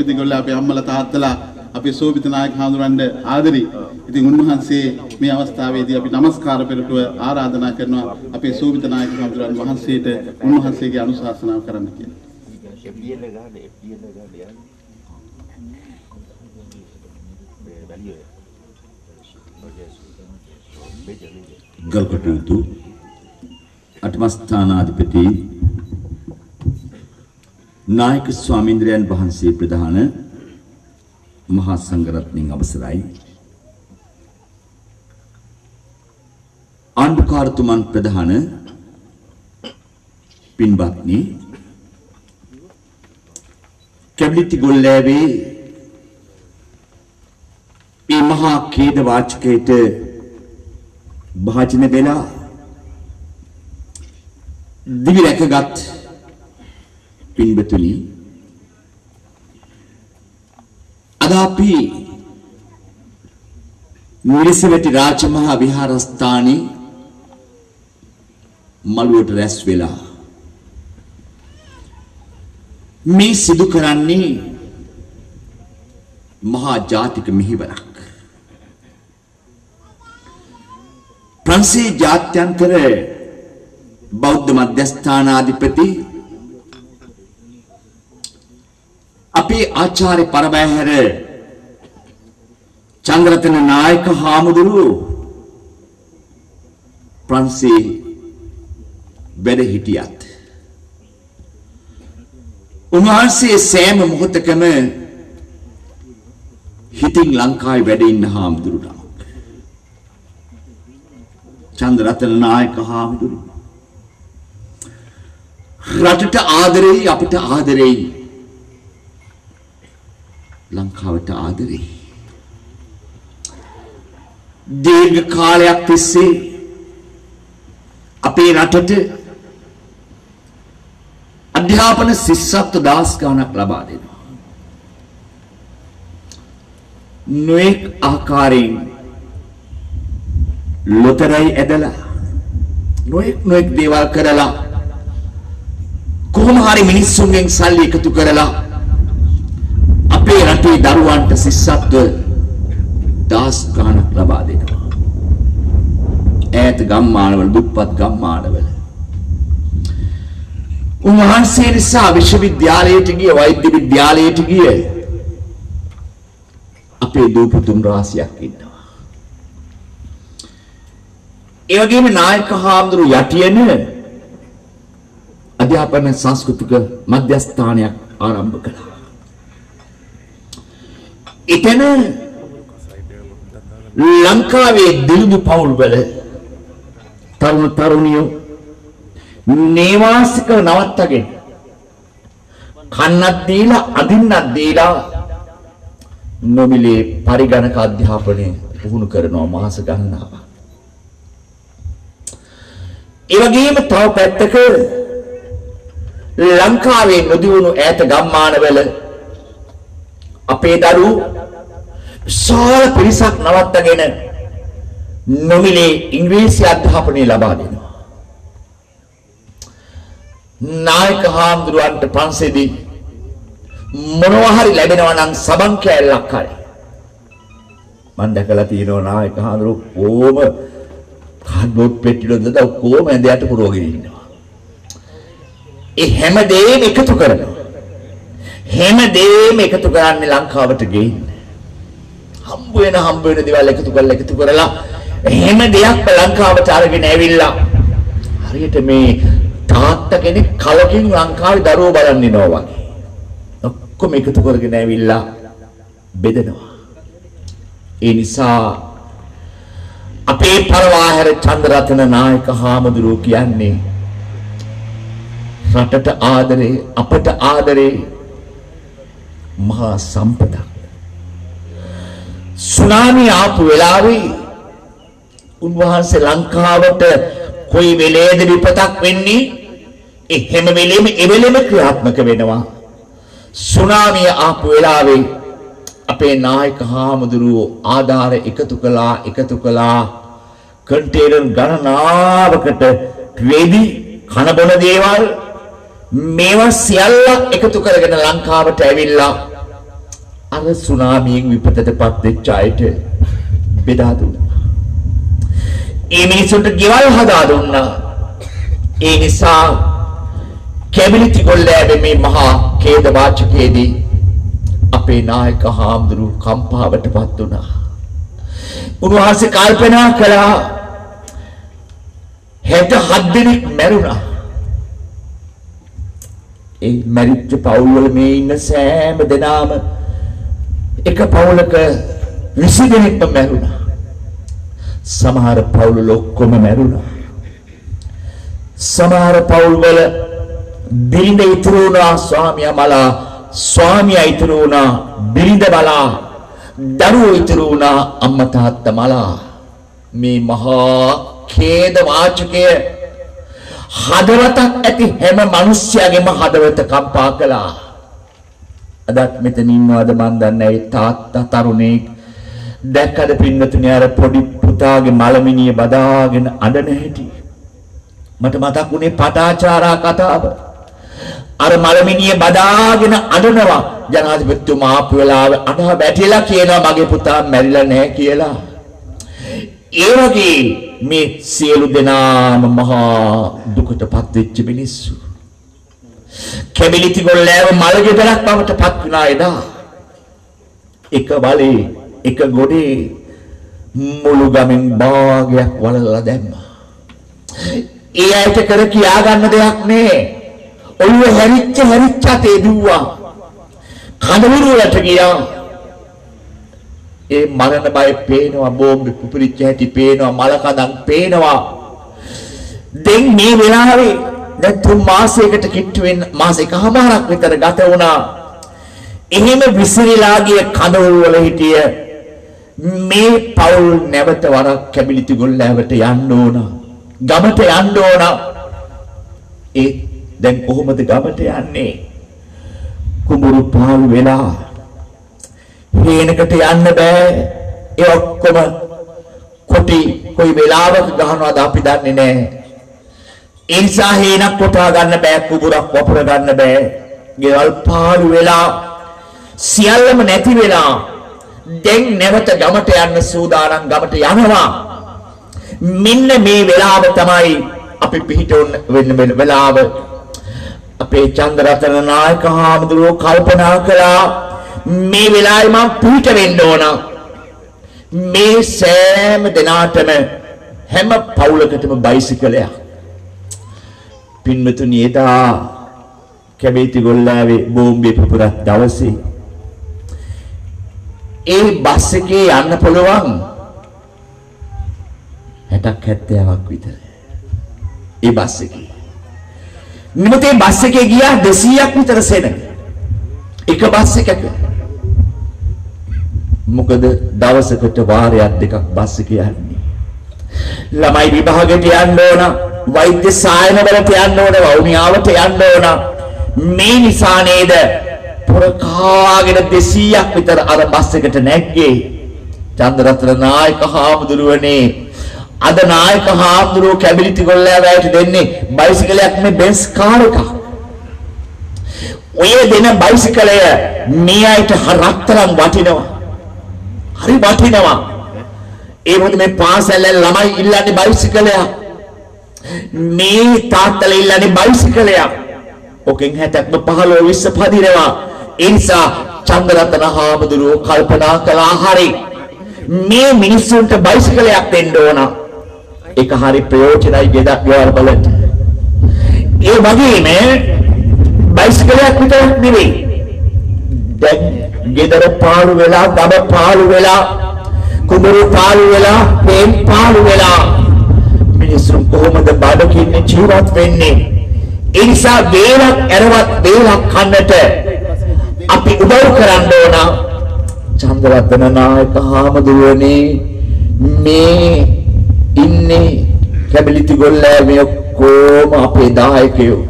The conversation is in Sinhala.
සෝබිත ගොල්ල අපේ අම්මලා තාත්තලා අපේ සෝබිත නායක හඳුරන්නේ ආදරේ. ඉතින් උන්වහන්සේ මේ අවස්ථාවේදී අපි নমස්කාර පෙරටුව ආරාධනා කරනවා අපේ සෝබිත නායක හඳුරන් වහන්සේට උන්වහන්සේගේ අනුශාසනාව කරන්න කියලා. ගල්කටුතු අටමස්ථානාධිපති නායක ස්වාමීන්ද්‍රයන් වහන්සේ ප්‍රධාන මහා සංඝරත්නයන් අවසරයි ආණ්ඩුකාරතුමන් ප්‍රධාන පින්වත්නි කැබිනට් ගොල්ලෑවේ මේ මහා ඛේද වාචකයට භාජන වෙලා දිවි රැකගත් පින්වතුනි අද අපි මිරිසවැටි රාජමහා විහාරස්ථානයේ මළුවට රැස් වෙලා මේ සිදු කරන්නේ මහා ජාතික මෙහෙවරක්. ප්‍රංශේ ජාත්‍යන්තර බෞද්ධ මධ්‍යස්ථානාධිපති අපේ ආචාර්ය පරබෑහැර චන්ද්‍රරතන නායක හාමුදුරුවෝ ප්‍රංශේ වැඩ හිටියත් උන්වහන්සේ සෑම මොහොතකම හිතින් ලංකාවේ වැඩ ඉන්න හාමුදුරුවෝ චන්ද්‍රරතන නායක හාමුදුරුවෝ රටට ආදරෙයි අපිට ආදරෙයි ලංකාවට ආදරෙයි දීර්ඝ කාලයක් තිස්සේ අපේ රටට අධ්‍යාපන ශිෂ්‍යත්ව දාස් ගණනක් ලබා දෙනවා. නොඑක් ආකාරයෙන් ලොතරැයි ඇදලා නොඑක් දේවල් කරලා කොහොම හරි මිනිස්සුන්ගෙන් සල්ලි එකතු කරලා අපේ රටේ දරුවන්ට ශිෂ්‍යත්ව දාස් ගණනක් ලබා දෙනවා. ඈත ගම්මානවල දුප්පත් ගම්මානවල උන්වහන්සේ නිසා විශ්වවිද්‍යාලයට ගිය වෛද්‍ය විද්‍යාලයට ගිය අපේ දූපුතුන් රාශියක් ඉන්නවා. ඒ වගේම නායක හාමුදුරු යටියන අධ්‍යාපන සංස්කෘතික මධ්‍යස්ථානයක් ආරම්භ කළා. එතන ලංකාවේ දිලිඳු පවුල් වල තරුණ තරුණියෝ නේවාසික නවත්තගෙන කන්නක් දීලා අදින්නක් දීලා නොමිලේ පරිගණක අධ්‍යාපනය පුහුණු කරනවා මාස ගණනාවක්. ඒ වගේම තව පැත්තක ලංකාවේ නොදියුණු ඈත ගම්මානවල අපේ දරුවෝ විශාල පිරිසක් නවත්තගෙන නොමිලේ ඉංග්‍රීසි අධ්‍යාපනය ලබා දෙනවා. නායක හාමුදුරුවන්ට පන්සලේදී මොනවා හරි ලැබෙනවා නම් සබන් කෑල්ලක් හරි මම දැකලා තියෙනවා නායක හාමුදුරුවෝ කොහොම කාඩ්බෝඩ් පෙට්ටිවල දාලා කොහොම ඇඳයට පුරවගෙන ඉන්නවා. ඒ හැමදේම එකතු කරනවා. හැමදේම එකතු කරන්නේ ලංකාවට ගේන්න. හම්බ වෙන දේවල් එකතු කරලා හැම දෙයක්ම ලංකාවට අරගෙන ඇවිල්ලා හරියට මේ තාත්තා කෙනෙක් කලකින් ලංකාවේ දරුවෝ බලන් ඉනවා වගේ. ඔක්කොම එකතු කරගෙන ඇවිල්ලා බෙදනවා. ඒ නිසා අපේ පරවාහැර චන්ද්‍රරතන නායක හාමුදුරුවෝ කියන්නේ රටට ආදරේ අපට ආදරේ මහා සම්පතක්. සුනාමි ආපු වෙලාවේ උන්වහන්සේ ලංකාවට කොයි වෙලේද විපතක් වෙන්නේ ඒ හැම වෙලෙම එවෙලෙම ක්‍රියාත්මක වෙනවා. සුනාමිය ආපු වෙලාවේ අපේ නායක හාමුදුරුවෝ ආධාර එකතු කළා කන්ටේනර් ගණනාවකට රෙදි කන බොන දේවල් මේවා සියල්ල එකතු කරගෙන ලංකාවට ඇවිල්ලා අර සුනාමියෙන් විපතටපත් වෙච්ච අයට බෙදා දුන්නා. ඒ මිනිසුන්ට ගෙවල් හදා දුන්නා. ඒ නිසා කැබිලිති කොල්ලෑවේ මේ මහා ඛේද වාචකයේදී අපේ නායක හාමුදුරුවෝ කම්පාවටපත් වුණා. උන්වහන්සේ කල්පනා කළා 67 දෙනෙක් මැරුණා. ඒ මැරිච්ච පවුල් වල මේ ඉන්න සෑම දෙනාම එක පවුලක 20 දෙනෙක්ම මැරුණා. සමහර පවුල් වල ඔක්කොම මැරුණා. සමහර පවුල් වල බිරිඳ ඉතුරු වුණා ස්වාමියා මලා, ස්වාමියා ඉතුරු වුණා බිරිඳ මලා, දරුවෝ ඉතුරු වුණා අම්මා තාත්තා මලා. මේ මහා ඛේද වාචකය හදවතක් ඇති හැම මිනිස්යාගේම හදවත කම්පා කළා. අදත් මෙතන ඉන්නවද මන් දන්නේ ඒ තාත්තා තරුණෙක් දැක්කද පින්නතුනේ අර පොඩි පුතාගේ මලමිනිය බදාගෙන අඬන හැටි. මට මතක් වුණේ පටාචාරා කතාව. අර මලමිනිය බදාගෙන අඬනවා. ජනාධිපතිතුමා ආපු වෙලාවේ අඬා බැටිලා කියනවා මගේ පුතා මැරිලා නැහැ කියලා. ඒ වගේ මේ සියලු දෙනාම මහා දුකටපත් වෙච්ච මිනිස්සු. කැබිලිති ගොල්ලෑව මලගෙදරක් බවට පත් වුණා එදා. එක බලේ එක ගොඩේ මුළු ගමෙන් භාගයක් වලලා දැම්මා. ඒ ඇයිට කර කියා ගන්න දෙයක් නෑ. ඔළුව හැරිච්ච තේ දුවා. කඳවුරු වලට ගියා. ඒ මරණ බය පේනවා, බෝම්බ පුපුරිච්ච හැටි පේනවා, මල කඳන් පේනවා. දැන් මේ වෙලාවේ දැන් 3 මාසයකට කිට්ටු වෙන මාස එකමාරක් විතර ගත වුණා. එහෙම විසිරීලා ගිය කඳවුරු වල හිටිය මේ පවුල් නැවත වරක් කැබිලිති ගොල්ලෑවට යන්න ඕන. ගමට යන්න ඕන. ඒ දැන් කොහොමද ගමට යන්නේ? කුඹුරු පාළු වෙලා හේනකට යන්න බෑ. ඒ ඔක්කොම කොටි කොයි වෙලාවක ගහනවාද අපි දන්නේ නැහැ. ඒ නිසා හේනක් කොටා ගන්න බෑ, කුඹුරක් වපුර ගන්න බෑ. ගෙවල් පාළු වෙලා සියල්ලම නැති වෙලා දැන් නැවත ගමට යන්න සූදානම්. ගමට යනවා. මෙන්න මේ වෙලාව තමයි අපි පිහිටුන වෙන වෙලාව. අපේ චන්ද්‍රරතන නායක හාමුදුරුවෝ කල්පනා කළා මේ වෙලාවේ මම පිහිට වෙන්න ඕන. මේ සෑම දිනාටම හැම පවුලකටම බයිසිකලයක්. පින්වතුනි එදා කැබිලිති ගොල්ලෑවේ බෝම්බේ පුපුරක් දවසේ ඒ බස් එකේ යන්න පුළුවන් 60ක් 70ක් විතර. ඒ බස් එකේ නිමතේ බස් එකේ ගියා 200ක් විතර සෙනග. එක බස් එකක. මොකද දවසකට වාරයක් දෙකක් බස් එක යන්නේ. ළමයි විභාගයට යන්න ඕන, වෛද්‍ය සායන වලට යන්න ඕන, වවුනියාවට යන්න ඕන. මේ නිසා නේද පොරකාගෙන 200ක් විතර අර බස් එකට නැග්ගේ. චන්ද්‍රරත්න නායක හාමුදුරුවනේ අද නායක හාමුදුරුවෝ කැබිලිති ගොල්ලෑවට දෙන්නේ බයිසිකලයක් මේ බෙන්ස් කාර් එකක්. ඔය දෙන බයිසිකලය මේ අයට හරක්තරම් වටිනවා. හරි වටිනවා. ඒ මොකද මේ පාසල් ළමයි ඉල්ලන්නේ බයිසිකලයක්. මේ තාත්තලා ඉල්ලන්නේ බයිසිකලයක්. ඔකෙන් 60ක්ම 15 20 පදිනවා. ඒ නිසා චන්ද්‍රරත්න හාමුදුරුවෝ කල්පනා කළා හරි මේ මිනිස්සුන්ට බයිසිකලයක් දෙන්න ඕන. ඒක හරි ප්‍රයෝජනයි ගෙවල් වලට. ඒ වගේම බයිසිකලයක් විතරක් නෙවෙයි. දැන් ගෙදර පාළු වෙලා, ගම පාළු වෙලා, කුඹුරු පාළු වෙලා, පේන් පාළු වෙලා මිනිස්සුන් කොහොමද බඩගින්නේ ජීවත් වෙන්නේ? ඒ නිසා වේලක් ඇරවත් වේලක් කන්නට අපි උදව් කරන්න ඕන. චන්ද්‍රරත්න නායක හාමුදුරුවනේ මේ ඉන්නේ කැබිලිති ගොල්ලෑවේ ඔක්කොම අපේ දායකයෝ.